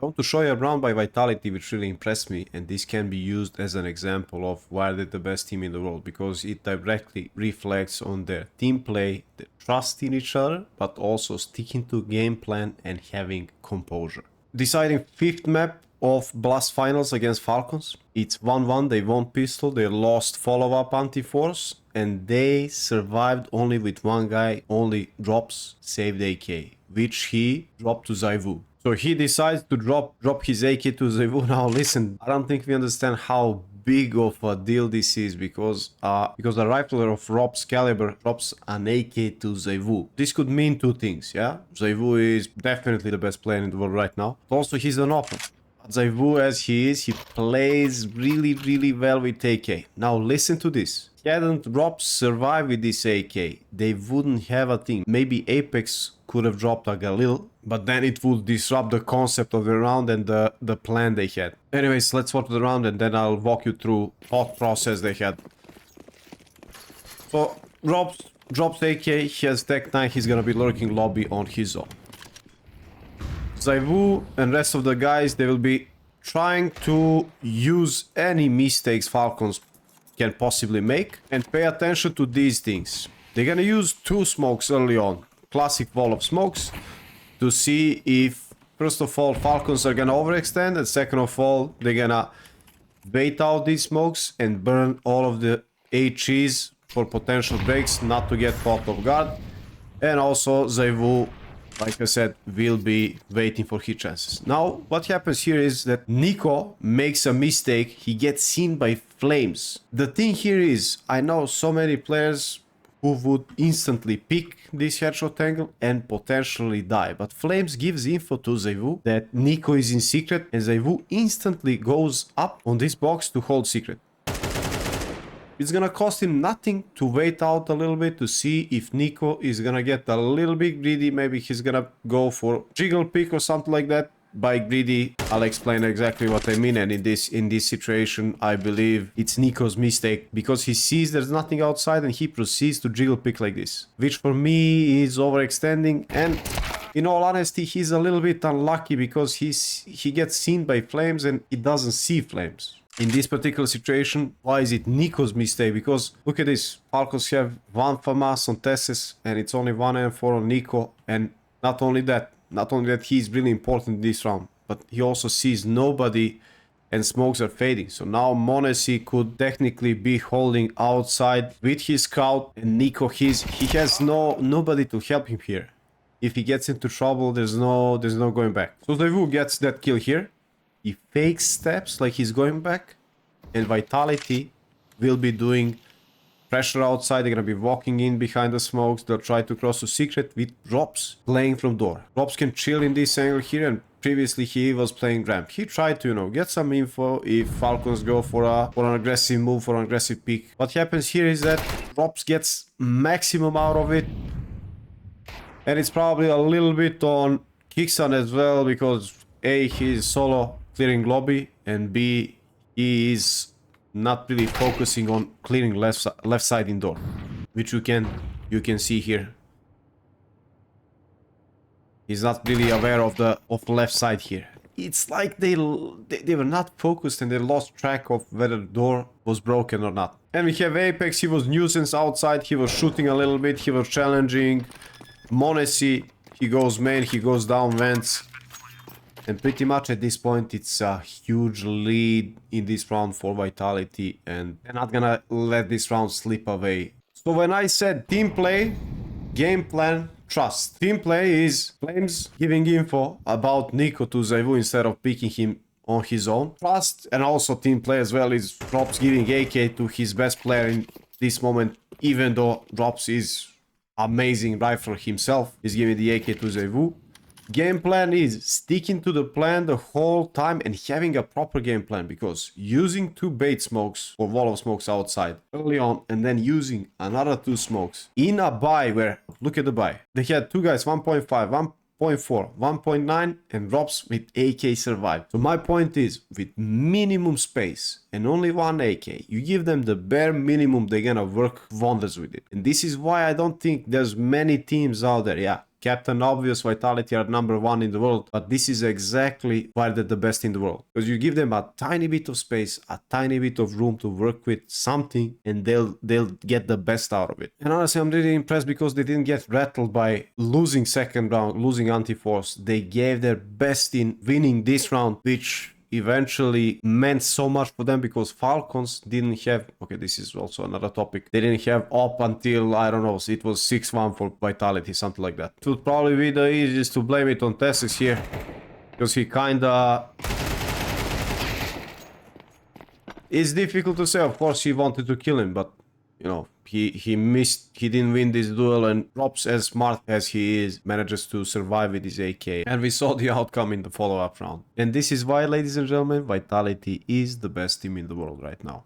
I want to show you a round by Vitality which really impressed me, and this can be used as an example of why they're the best team in the world, because it directly reflects on their team play, the trust in each other, but also sticking to game plan and having composure. Deciding 5th map of Blast Finals against Falcons. It's 1-1, they won pistol, they lost follow-up anti-force, and they survived only with one guy, only drops, saved AK, which he dropped to Zaivu. So he decides to drop his AK to Zaivu. Now listen, I don't think we understand how big of a deal this is, because the rifler of Rob's caliber drops an AK to Zaivu. This could mean two things, yeah? Zaivu is definitely the best player in the world right now. But also he's an open. Zaivu as he is, he plays really well with AK. Now listen to this. Hadn't Rob survived with this AK, they wouldn't have a thing. Maybe Apex could have dropped a Galil, but then it would disrupt the concept of the round and the plan they had. Anyways, let's watch the round and then I'll walk you through what process they had. So Rob drops AK, he has Tech 9, he's gonna be lurking lobby on his own. Zaivu and rest of the guys, they will be trying to use any mistakes Falcons can possibly make and pay attention to these things. They're gonna use 2 smokes early on, classic wall of smokes, to see if, first of all, Falcons are gonna overextend, and second of all, they're gonna bait out these smokes and burn all of the HEs for potential breaks, not to get caught off guard. And also Zaivu, like I said, will be waiting for his chances. Now, what happens here is that Nico makes a mistake. He gets seen by Flames. The thing here is, I know so many players who would instantly pick this headshot angle and potentially die. But Flames gives info to Zaivu that Nico is in secret, and Zaivu instantly goes up on this box to hold secret. It's gonna cost him nothing to wait out a little bit to see if Nico is gonna get a little bit greedy. Maybe he's gonna go for jiggle pick or something like that. By greedy, I'll explain exactly what I mean, and in this situation, I believe it's Nico's mistake, because he sees there's nothing outside and he proceeds to jiggle pick like this, which for me is overextending. And in all honesty, he's a little bit unlucky because he gets seen by Flames and he doesn't see Flames. In this particular situation, why is it Nico's mistake? Because look at this, Falcons have 1 FAMAS on Tessis and it's only 1 M4 on Nico. And not only that he's really important in this round, but he also sees nobody and smokes are fading. So now Monesi could technically be holding outside with his scout, and Nico, he has nobody to help him here. If he gets into trouble, there's no going back. So Zaivu gets that kill here. He fakes steps like he's going back, and Vitality will be doing pressure outside. They're gonna be walking in behind the smokes. They'll try to cross to secret with Drops playing from door. Drops can chill in this angle here, and previously he was playing ramp. He tried to, get some info if Falcons go for an aggressive move, for an aggressive pick. What happens here is that Drops gets maximum out of it, and it's probably a little bit on Kixan as well, because A, he's solo clearing lobby, and B, he is not really focusing on clearing left side indoor, which you can see here. He's not really aware of the left side here. It's like they were not focused and they lost track of whether the door was broken or not. And we have Apex. He was nuisance outside. He was shooting a little bit. He was challenging Monesi. He goes main. He goes down vents. And pretty much at this point, it's a huge lead in this round for Vitality, and they're not gonna let this round slip away. So when I said team play, game plan, trust. Team play is Flames giving info about Nico to Zaivu instead of picking him on his own. Trust, and also team play as well, is Drops giving AK to his best player in this moment, even though Drops is amazing rifler himself. He's giving the AK to Zaivu. Game plan is sticking to the plan the whole time and having a proper game plan, because using 2 bait smokes or wall of smokes outside early on and then using another 2 smokes in a buy where, look at the buy, they had 2 guys 1.5, 1.4, 1.9 and Drops with AK survived. So my point is, with minimum space and only 1 AK, you give them the bare minimum, they're gonna work wonders with it. And this is why I don't think there's many teams out there, yeah, Captain Obvious, Vitality are #1 in the world, but this is exactly why they're the best in the world. Because you give them a tiny bit of space, a tiny bit of room to work with something, and they'll get the best out of it. And honestly, I'm really impressed because they didn't get rattled by losing second round, losing anti-force. They gave their best in winning this round, which eventually meant so much for them because Falcons didn't have, okay, this is also another topic, they didn't have up until, I don't know, it was 6-1 for Vitality, something like that. It would probably be the easiest to blame it on Tessis here, because he kinda... It's difficult to say, of course he wanted to kill him, but, you know, he missed, he didn't win this duel, and Props, as smart as he is, manages to survive with his AK. And we saw the outcome in the follow-up round. And this is why, ladies and gentlemen, Vitality is the best team in the world right now.